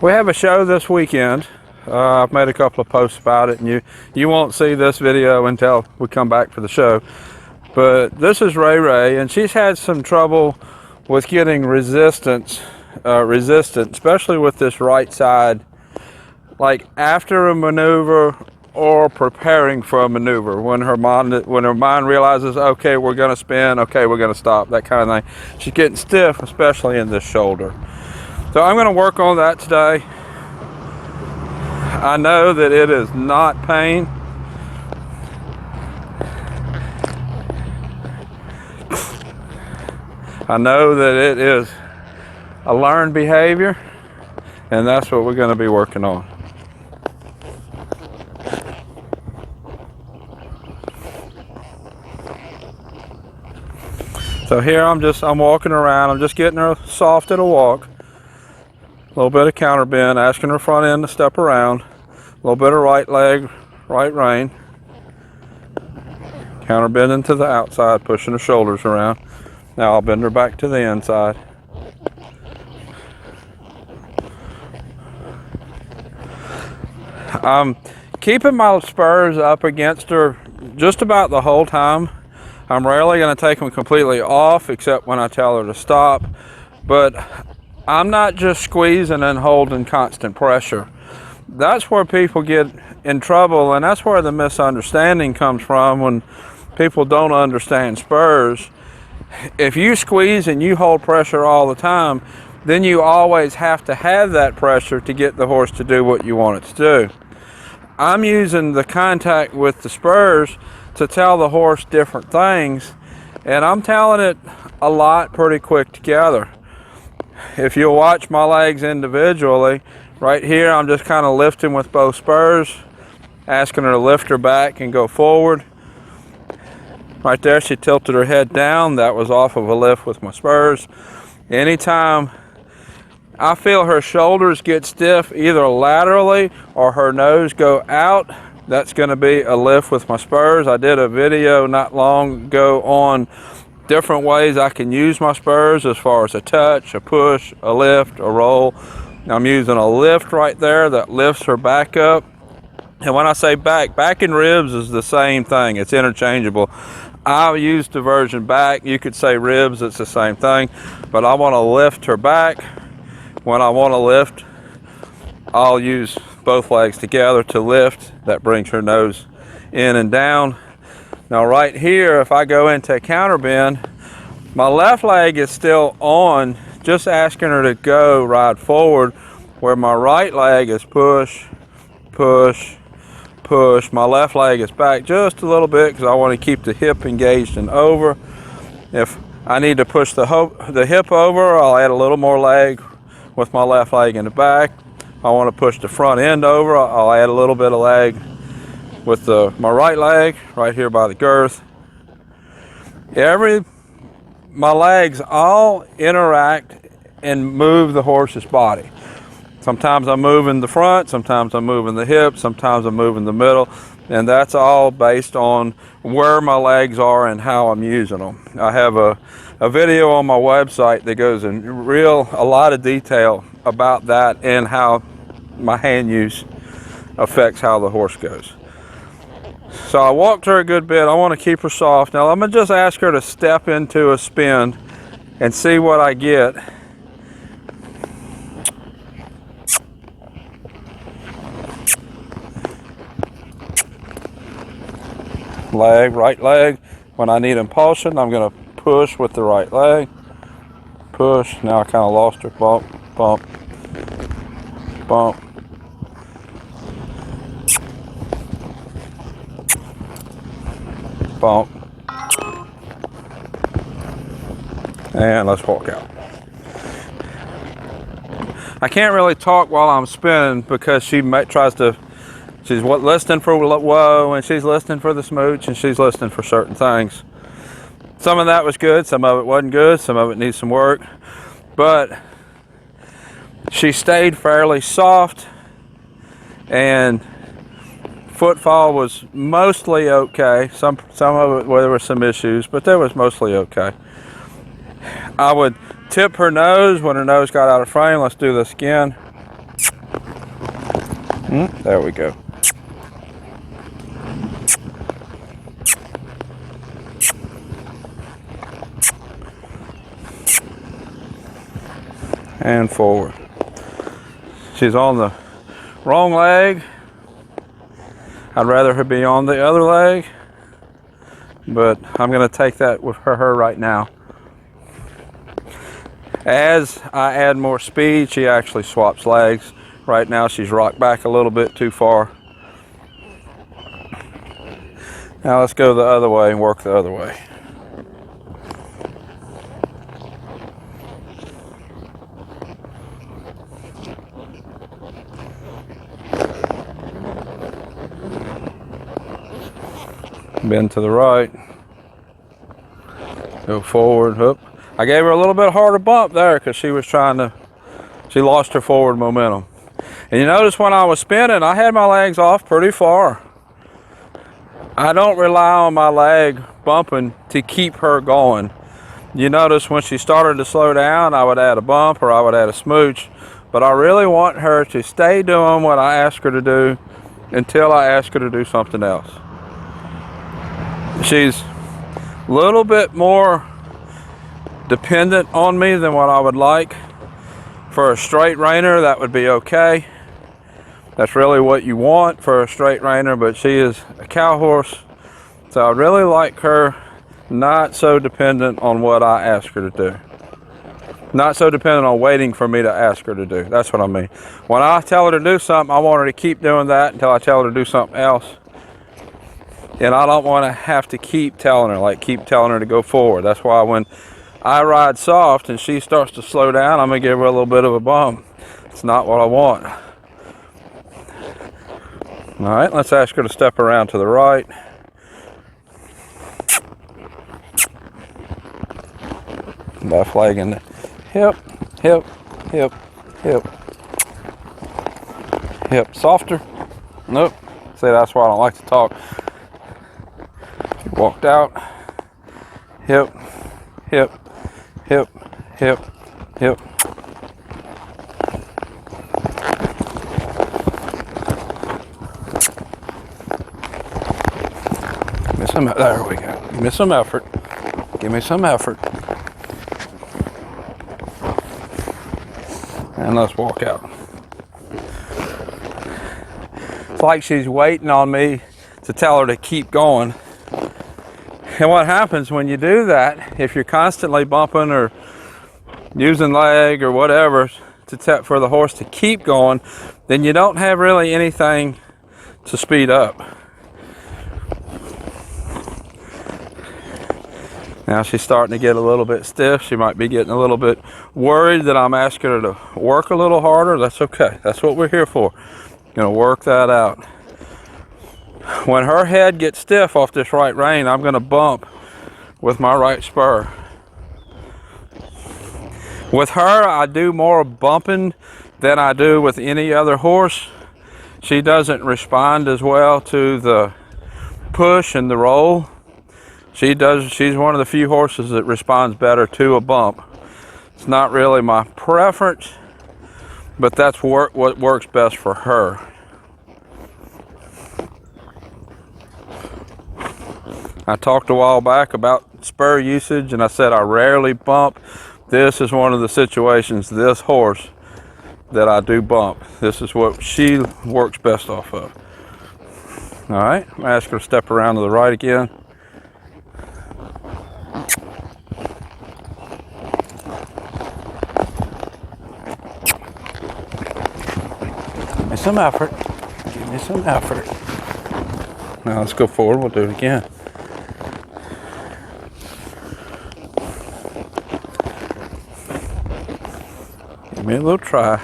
We have a show this weekend. I've made a couple of posts about it, and you won't see this video until we come back for the show. But this is Ray Ray, and she's had some trouble with getting resistant, especially with this right side, like after a maneuver or preparing for a maneuver. When her mind realizes, okay, we're going to spin, okay, we're going to stop, that kind of thing. She's getting stiff, especially in this shoulder. So I'm going to work on that today. I know that it is not pain. I know that it is a learned behavior, and that's what we're going to be working on. So here I'm walking around, I'm just getting her soft at a walk. A little bit of counter bend, asking her front end to step around. A little bit of right leg, right rein. Counter bending to the outside, pushing her shoulders around. Now I'll bend her back to the inside. I'm keeping my spurs up against her just about the whole time. I'm rarely going to take them completely off except when I tell her to stop. But I'm not just squeezing and holding constant pressure. That's where people get in trouble, and that's where the misunderstanding comes from when people don't understand spurs. If you squeeze and you hold pressure all the time, then you always have to have that pressure to get the horse to do what you want it to do. I'm using the contact with the spurs to tell the horse different things, and I'm telling it a lot pretty quick together. If you'll watch my legs individually, right here I'm just kind of lifting with both spurs, asking her to lift her back and go forward. Right there she tilted her head down. That was off of a lift with my spurs. Anytime I feel her shoulders get stiff either laterally or her nose go out, that's going to be a lift with my spurs. I did a video not long ago on different ways I can use my spurs as far as a touch, a push, a lift, a roll. I'm using a lift right there that lifts her back up. And when I say back and ribs is the same thing. It's interchangeable. I'll use the version back. You could say ribs, it's the same thing. But I want to lift her back. When I want to lift, I'll use both legs together to lift. That brings her nose in and down. Now right here, if I go into a counter bend, my left leg is still on, just asking her to go right forward, where my right leg is push, push, push. My left leg is back just a little bit because I want to keep the hip engaged and over. If I need to push the hip over, I'll add a little more leg with my left leg in the back. If I want to push the front end over, I'll add a little bit of leg with my right leg right here by the girth. My legs all interact and move the horse's body. Sometimes I'm moving the front, sometimes I'm moving the hip, sometimes I'm moving the middle, and that's all based on where my legs are and how I'm using them. I have a video on my website that goes in a lot of detail about that and how my hand use affects how the horse goes. So I walked her a good bit. I want to keep her soft. Now I'm going to just ask her to step into a spin and see what I get. Leg, right leg. When I need impulsion, I'm going to push with the right leg. Push. Now I kind of lost her. Bump, bump, bump. Bump. And let's walk out. I can't really talk while I'm spinning because she's listening for whoa, and she's listening for the smooch, and she's listening for certain things. Some of that was good, some of it wasn't good, some of it needs some work, but she stayed fairly soft, and footfall was mostly okay. Some of it, there were some issues, but there was mostly okay. I would tip her nose when her nose got out of frame. Let's do this again. There we go. And forward. She's on the wrong leg. I'd rather her be on the other leg, but I'm going to take that with her right now. As I add more speed, she actually swaps legs. Right now she's rocked back a little bit too far. Now let's go the other way and work the other way. Bend to the right. Go forward. Whoop. I gave her a little bit harder bump there because she lost her forward momentum. And you notice when I was spinning, I had my legs off pretty far. I don't rely on my leg bumping to keep her going. You notice when she started to slow down, I would add a bump or I would add a smooch. But I really want her to stay doing what I ask her to do until I ask her to do something else. She's a little bit more dependent on me than what I would like. For a straight reiner, that would be okay. That's really what you want for a straight reiner, but she is a cow horse, so I really like her not so dependent on what I ask her to do. Not so dependent on waiting for me to ask her to do. That's what I mean. When I tell her to do something, I want her to keep doing that until I tell her to do something else. And I don't want to have to keep telling her to go forward. That's why when I ride soft and she starts to slow down, I'm going to give her a little bit of a bump. It's not what I want. All right, let's ask her to step around to the right. Left leg in the hip, hip, hip, hip. Hip. Softer. Nope. See, that's why I don't like to talk. Walked out. Hip, hip, hip, hip, hip. There we go. Give me some effort. Give me some effort. And let's walk out. It's like she's waiting on me to tell her to keep going. And what happens when you do that, if you're constantly bumping or using leg or whatever for the horse to keep going, then you don't have really anything to speed up. Now she's starting to get a little bit stiff. She might be getting a little bit worried that I'm asking her to work a little harder. That's okay. That's what we're here for. Gonna work that out. When her head gets stiff off this right rein, I'm gonna bump with my right spur. With her, I do more bumping than I do with any other horse. She doesn't respond as well to the push and the roll. She's one of the few horses that responds better to a bump. It's not really my preference, but that's what works best for her. I talked a while back about spur usage, and I said I rarely bump. This is one of the situations, this horse, that I do bump. This is what she works best off of. All right, I'm gonna ask her to step around to the right again. Give me some effort. Give me some effort. Now let's go forward. We'll do it again. Give me a little try.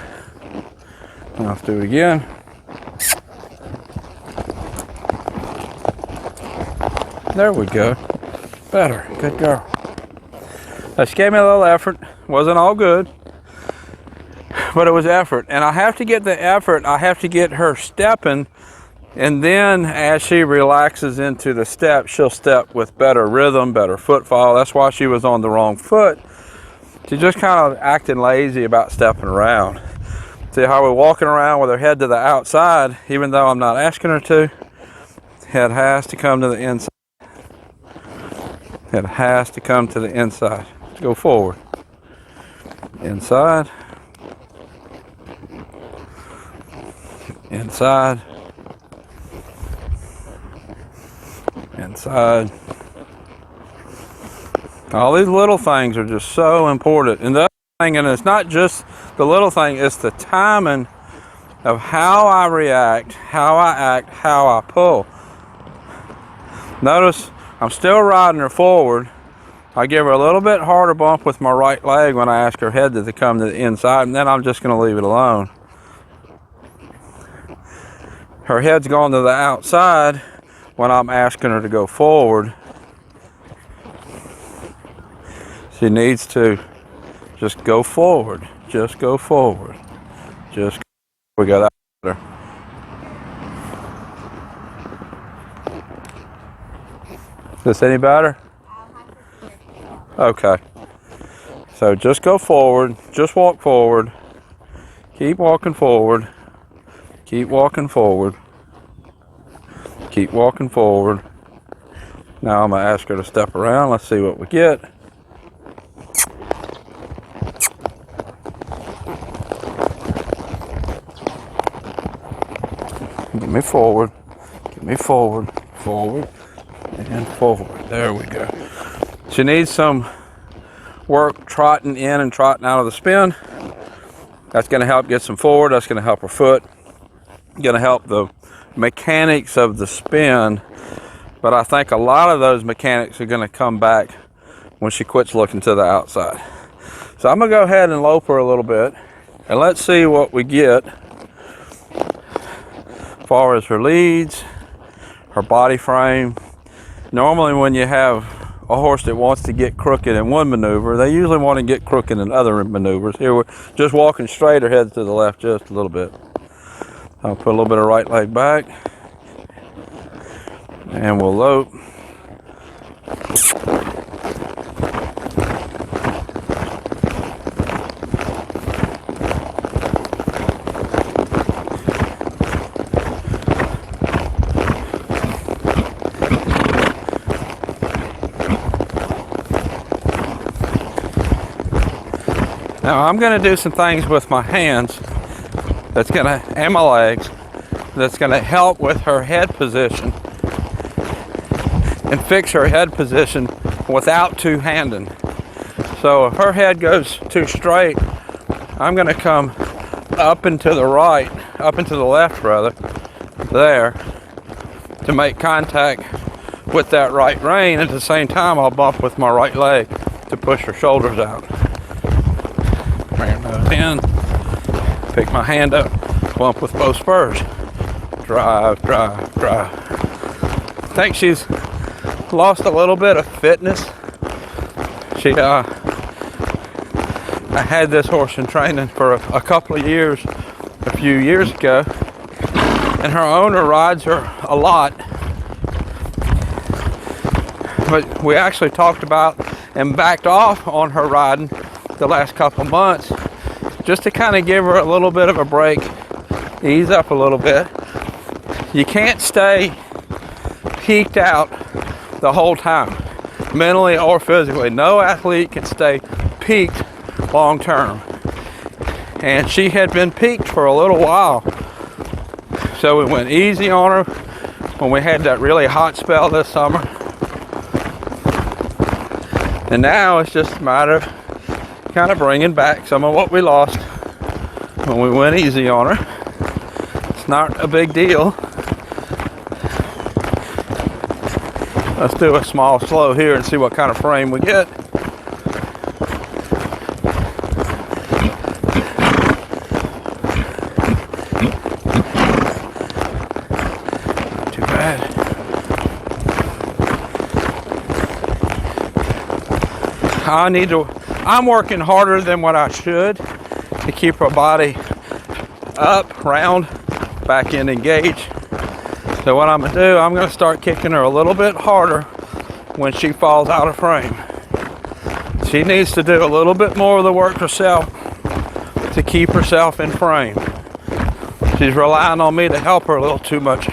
Now let's do it again. There we go. Better. Good girl. Now she gave me a little effort. Wasn't all good, but it was effort. And I have to get the effort. I have to get her stepping. And then as she relaxes into the step, she'll step with better rhythm, better footfall. That's why she was on the wrong foot. She's just kind of acting lazy about stepping around. See how we're walking around with her head to the outside, even though I'm not asking her to. Head has to come to the inside. Head has to come to the inside. Go forward. Inside. Inside. Inside. All these little things are just so important. And the other thing, and it's not just the little thing, it's the timing of how I react, how I act, how I pull. Notice I'm still riding her forward. I give her a little bit harder bump with my right leg when I ask her head to come to the inside, and then I'm just going to leave it alone. Her head's going to the outside when I'm asking her to go forward. She needs to just go forward. Just go forward. We got that better. Is this any better? Okay. So just go forward. Just walk forward. Keep walking forward. Keep walking forward. Keep walking forward. Now I'm going to ask her to step around. Let's see what we get. Get me forward. Get me forward. Forward. And forward. There we go. She needs some work trotting in and trotting out of the spin. That's going to help get some forward. That's going to help her foot. Going to help the mechanics of the spin. But I think a lot of those mechanics are going to come back when she quits looking to the outside. So I'm going to go ahead and lope her a little bit. And let's see what we get as far as her leads, her body frame. Normally when you have a horse that wants to get crooked in one maneuver, they usually want to get crooked in other maneuvers. Here we're just walking straight, her head to the left just a little bit. I'll put a little bit of right leg back and we'll lope. Now I'm going to do some things with my hands and my legs that's going to help with her head position and fix her head position without two-handing. So if her head goes too straight, I'm going to come up and to the right, up and to the left rather, there, to make contact with that right rein. At the same time, I'll bump with my right leg to push her shoulders out. Bring her nose in, pick my hand up, bump with both spurs. Drive, drive, drive. I think she's lost a little bit of fitness. I had this horse in training for a couple of years, a few years ago, and her owner rides her a lot. But we actually talked about and backed off on her riding the last couple months just to kind of give her a little bit of a break, ease up a little bit. You can't stay peaked out the whole time, mentally or physically. No athlete can stay peaked long term. And she had been peaked for a little while. So we went easy on her when we had that really hot spell this summer. And now it's just a matter of kind of bringing back some of what we lost when we went easy on her. It's not a big deal. Let's do a small slow here and see what kind of frame we get. Not too bad. I'm working harder than what I should to keep her body up, round, back in engaged. So what I'm going to do, I'm going to start kicking her a little bit harder when she falls out of frame. She needs to do a little bit more of the work herself to keep herself in frame. She's relying on me to help her a little too much.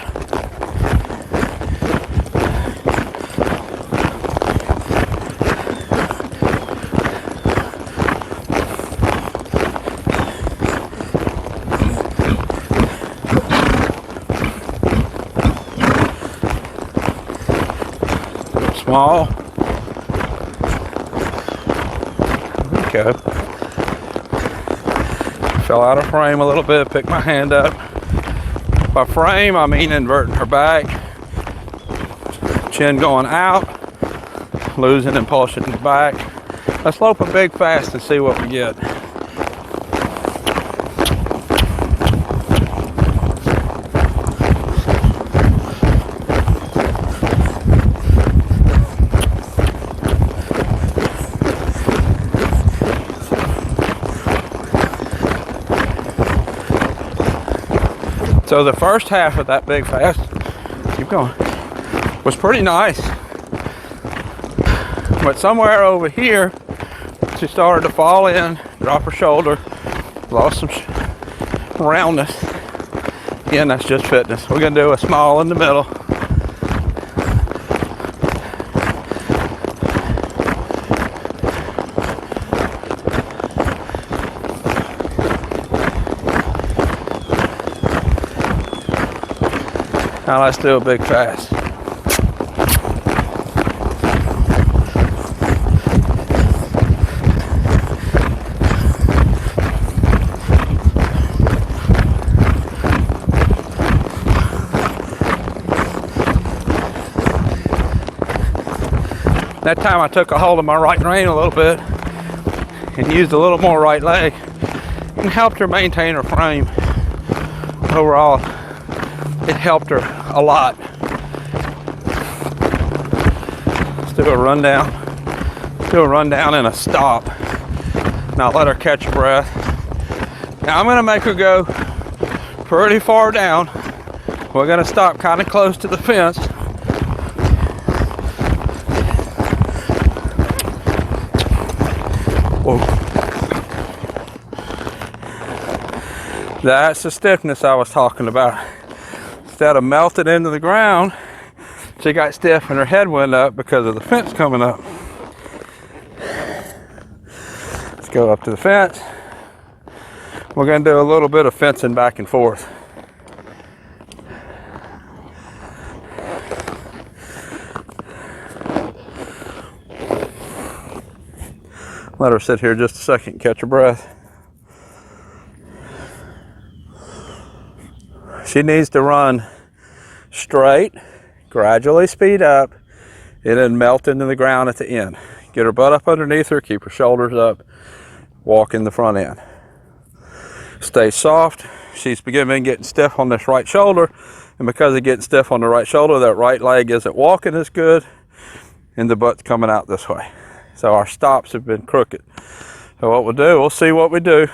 Small. Okay. Fell out of frame a little bit, picked my hand up. By frame, I mean inverting her back. Chin going out, losing impulsion in the back. Let's lope a big fast and see what we get. So the first half of that big fast, keep going, was pretty nice. But somewhere over here, she started to fall in, drop her shoulder, lost some roundness. Again, that's just fitness. We're gonna do a small in the middle. Now let's do a big fast. That time I took a hold of my right rein a little bit and used a little more right leg and helped her maintain her frame. Overall, it helped her a lot. Let's do a rundown. Do a rundown and a stop. Now let her catch her breath. Now I'm gonna make her go pretty far down. We're gonna stop kind of close to the fence. Whoa. That's the stiffness I was talking about. Instead of melted into the ground, she got stiff and her head went up because of the fence coming up. Let's go up to the fence. We're going to do a little bit of fencing back and forth. Let her sit here just a second and catch her breath. She needs to run straight, gradually speed up, and then melt into the ground at the end. Get her butt up underneath her, keep her shoulders up, walk in the front end. Stay soft. She's beginning getting stiff on this right shoulder, and because of getting stiff on the right shoulder, that right leg isn't walking as good, and the butt's coming out this way. So our stops have been crooked. So what we'll do, we'll see what we do.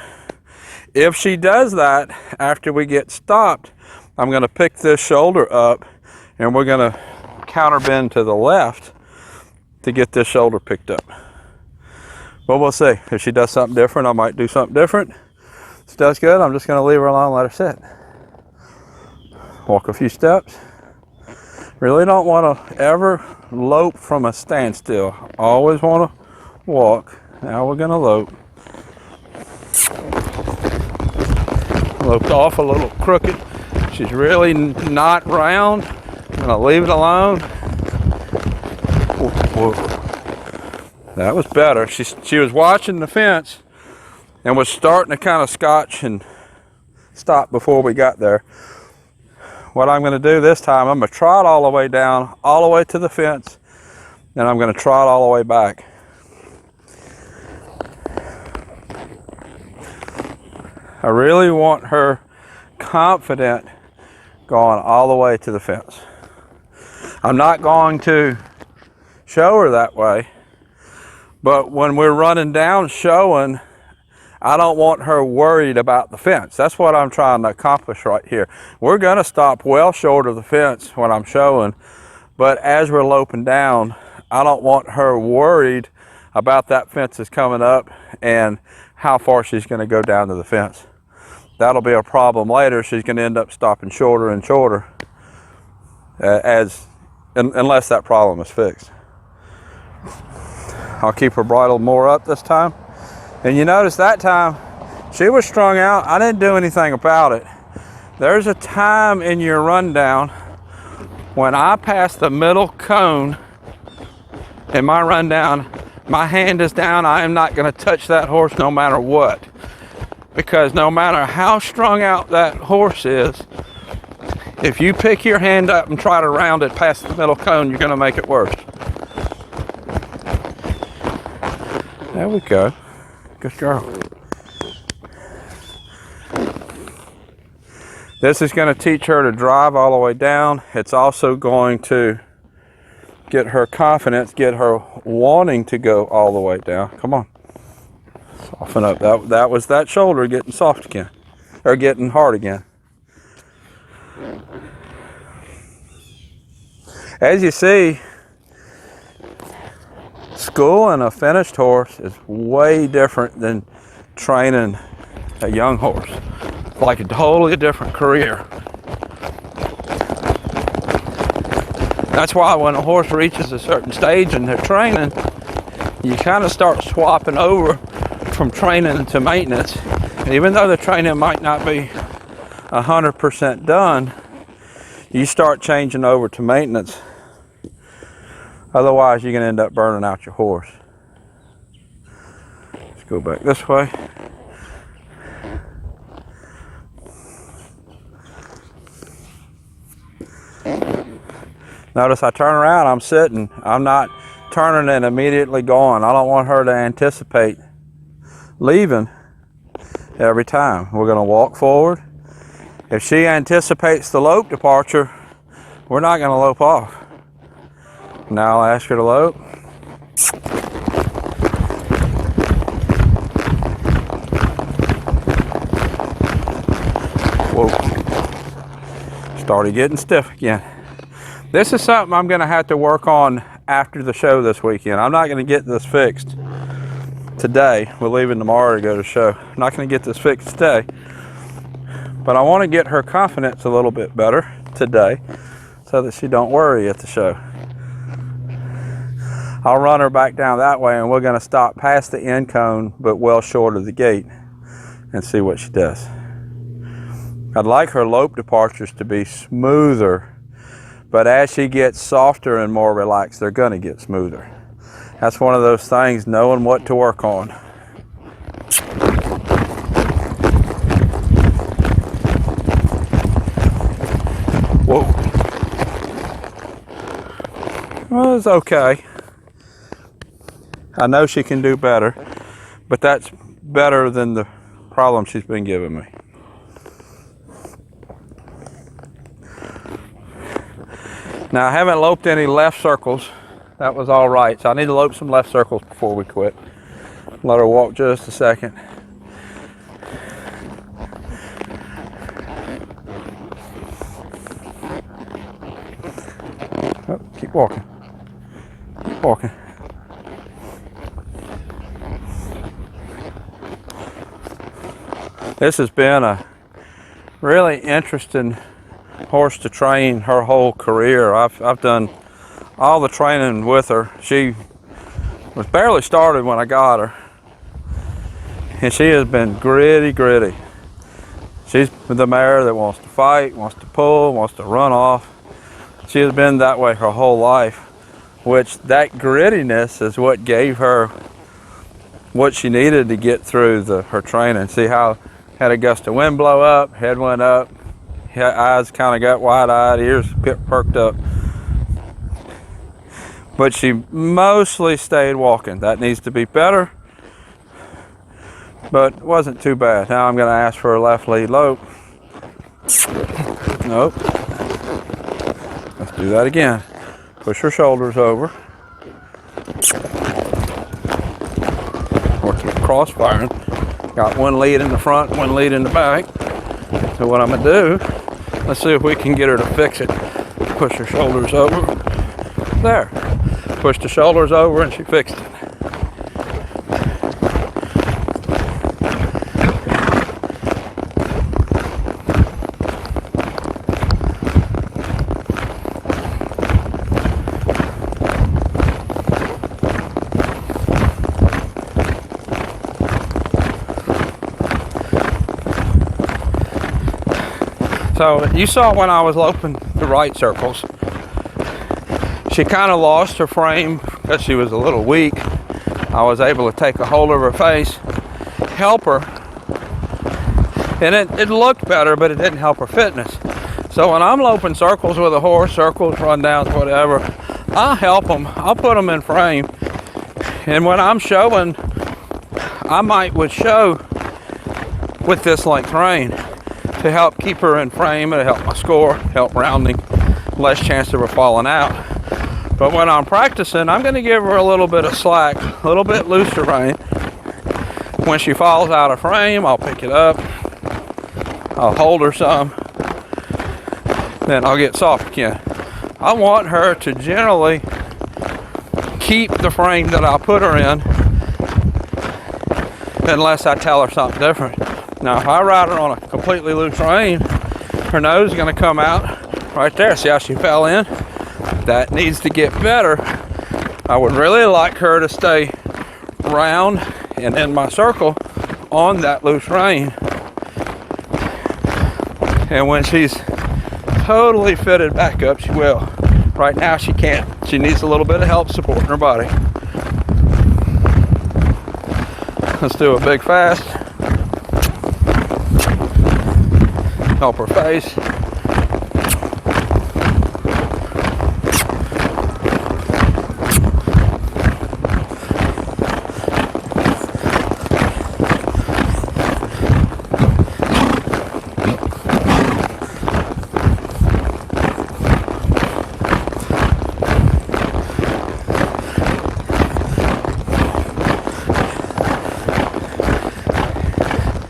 If she does that after we get stopped, I'm going to pick this shoulder up and we're going to counter bend to the left to get this shoulder picked up. But we'll see. If she does something different, I might do something different. If she does good, I'm just going to leave her alone and let her sit. Walk a few steps. Really don't want to ever lope from a standstill. Always want to walk. Now we're going to lope. Loped off a little crooked. She's really not round. I'm gonna leave it alone. Whoa. That was better. She was watching the fence and was starting to kind of scotch and stop before we got there. What I'm gonna do this time, I'm gonna trot all the way down, all the way to the fence, and I'm gonna trot all the way back. I really want her confident going all the way to the fence. I'm not going to show her that way, but when we're running down showing, I don't want her worried about the fence. That's what I'm trying to accomplish right here. We're going to stop well short of the fence when I'm showing, but as we're loping down, I don't want her worried about that fence is coming up and how far she's going to go down to the fence. That'll be a problem later. She's going to end up stopping shorter and shorter unless that problem is fixed. I'll keep her bridle more up this time. And you notice that time she was strung out. I didn't do anything about it. There's a time in your rundown when I pass the middle cone in my rundown, my hand is down. I am not going to touch that horse no matter what. Because no matter how strung out that horse is, if you pick your hand up and try to round it past the middle cone, you're going to make it worse. There we go. Good girl. This is going to teach her to drive all the way down. It's also going to get her confidence, get her wanting to go all the way down. Come on. Soften up. That was that shoulder getting soft again, or getting hard again. As you see, schooling a finished horse is way different than training a young horse. It's like a totally different career. That's why when a horse reaches a certain stage in their training, you kind of start swapping over from training to maintenance. And even though the training might not be 100% done, you start changing over to maintenance. Otherwise, you're going to end up burning out your horse. Let's go back this way. Notice I turn around, I'm sitting. I'm not turning and immediately going. I don't want her to anticipate leaving every time. We're going to walk forward. If she anticipates the lope departure, we're not going to lope off. Now I'll ask her to lope. Whoa. Started getting stiff again. This is something I'm going to have to work on after the show this weekend. I'm not going to get this fixed today. We're leaving tomorrow to go to the show. I'm not going to get this fixed today. But I want to get her confidence a little bit better today so that she don't worry at the show. I'll run her back down that way, and we're going to stop past the end cone but well short of the gate and see what she does. I'd like her lope departures to be smoother, but as she gets softer and more relaxed, they're going to get smoother. That's one of those things, knowing what to work on. Whoa. Well, it's okay. I know she can do better, but that's better than the problem she's been giving me. Now, I haven't loped any left circles. That was all right, so I need to lope some left circles before we quit. Let her walk just a second. Oh, keep walking. Keep walking. This has been a really interesting horse to train her whole career. I've done all the training with her. She was barely started when I got her, and she has been gritty. She's the mare that wants to fight, wants to pull, wants to run off. She has been that way her whole life, which that grittiness is what gave her what she needed to get through her training. See how had a gust of wind blow up, head went up, eyes kind of got wide-eyed, ears perked up. But she mostly stayed walking. That needs to be better, but it wasn't too bad. Now I'm going to ask for a left lead lope. Nope. Let's do that again. Push her shoulders over. We're cross-firing. Got one lead in the front, one lead in the back. So what I'm going to do, let's see if we can get her to fix it. Push her shoulders over. There. Pushed the shoulders over and she fixed it. So you saw when I was loping the right circles, she kind of lost her frame because she was a little weak. I was able to take a hold of her face, help her, and it looked better, but it didn't help her fitness. So when I'm loping circles with a horse, circles, rundowns, whatever, I'll help them. I'll put them in frame. And when I'm showing, I would show with this length rein to help keep her in frame and help my score, help rounding, less chance of her falling out. But when I'm practicing, I'm going to give her a little bit of slack, a little bit looser rein. When she falls out of frame, I'll pick it up. I'll hold her some. Then I'll get soft again. I want her to generally keep the frame that I put her in unless I tell her something different. Now, if I ride her on a completely loose rein, her nose is going to come out right there. See how she fell in? That needs to get better. I would really like her to stay round and in my circle on that loose rein. And when she's totally fitted back up, she will. Right now she can't. She needs a little bit of help supporting her body. Let's do a big fast. Help her face.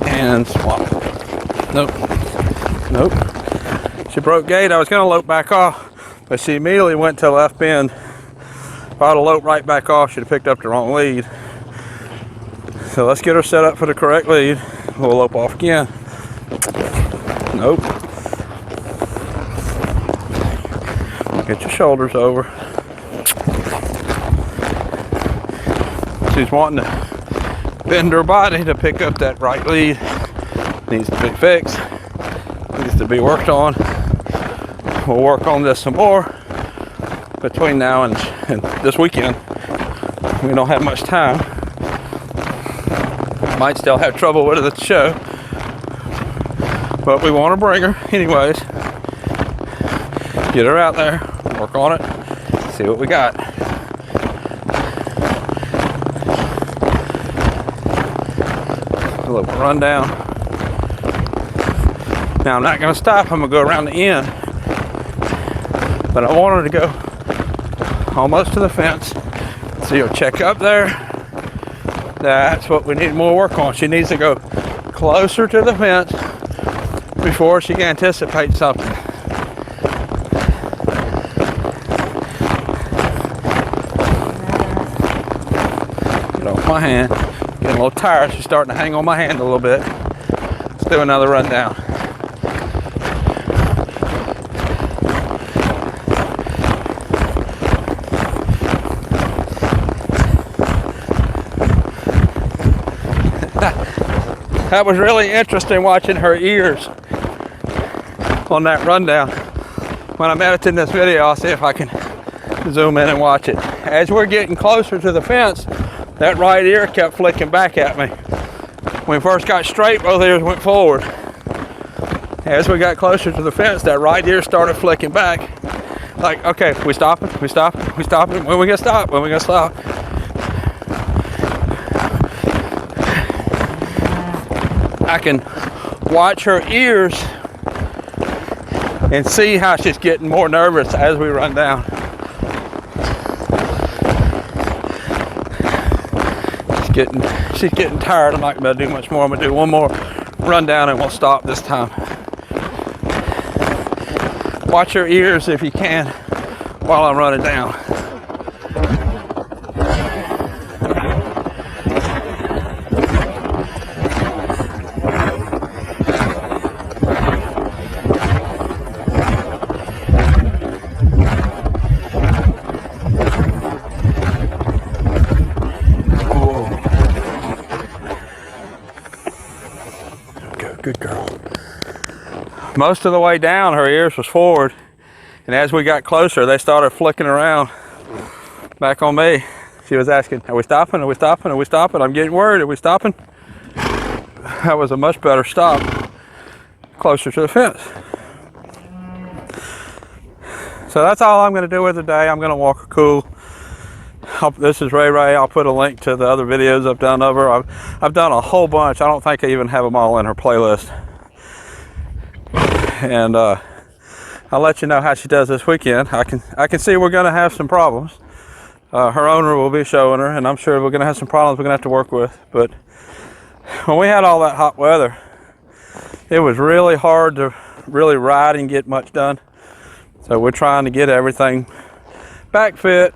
And swap. Nope. She broke gate. I was going to lope back off, but she immediately went to the left bend. If I'd have loped right back off, she'd have picked up the wrong lead. So let's get her set up for the correct lead. We'll lope off again. Nope. Get your shoulders over. She's wanting to bend her body to pick up that right lead. Needs to be fixed. Needs to be worked on. We'll work on this some more between now and this weekend. We don't have much time. Might still have trouble with it at the show, but we want to bring her anyways. Get her out there, work on it, see what we got. A little run down. Now I'm not going to stop. I'm going to go around the end, but I want her to go almost to the fence. So you'll check up there. That's what we need more work on. She needs to go closer to the fence before she can anticipate something. Get off my hand. Getting a little tired. She's starting to hang on my hand a little bit. Let's do another run down. That was really interesting watching her ears on that rundown. When I'm editing this video, I'll see if I can zoom in and watch it. As we're getting closer to the fence, that right ear kept flicking back at me. When we first got straight, both ears went forward. As we got closer to the fence, that right ear started flicking back. Like, okay, we stopping, we stopping, we stopping. When we gonna stop? When we gonna stop? I can watch her ears and see how she's getting more nervous as we run down. She's getting tired. I'm not going to do much more. I'm going to do one more run down and we'll stop this time. Watch her ears if you can while I'm running down. Good girl. Most of the way down, her ears was forward, and as we got closer, they started flicking around back on me. She was asking, are we stopping? Are we stopping? Are we stopping? I'm getting worried. Are we stopping? That was a much better stop, closer to the fence. So that's all I'm going to do with her today. I'm going to walk her cool. This is Ray Ray. I'll put a link to the other videos I've done of her. I've done a whole bunch. I don't think I even have them all in her playlist. And I'll let you know how she does this weekend. I can see we're going to have some problems. Her owner will be showing her, and I'm sure we're going to have some problems we're going to have to work with. But when we had all that hot weather, it was really hard to really ride and get much done. So we're trying to get everything back fit,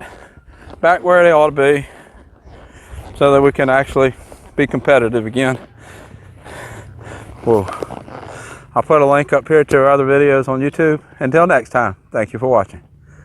back where they ought to be, so that we can actually be competitive again. Well, I'll put a link up here to our other videos on YouTube. Until next time, thank you for watching.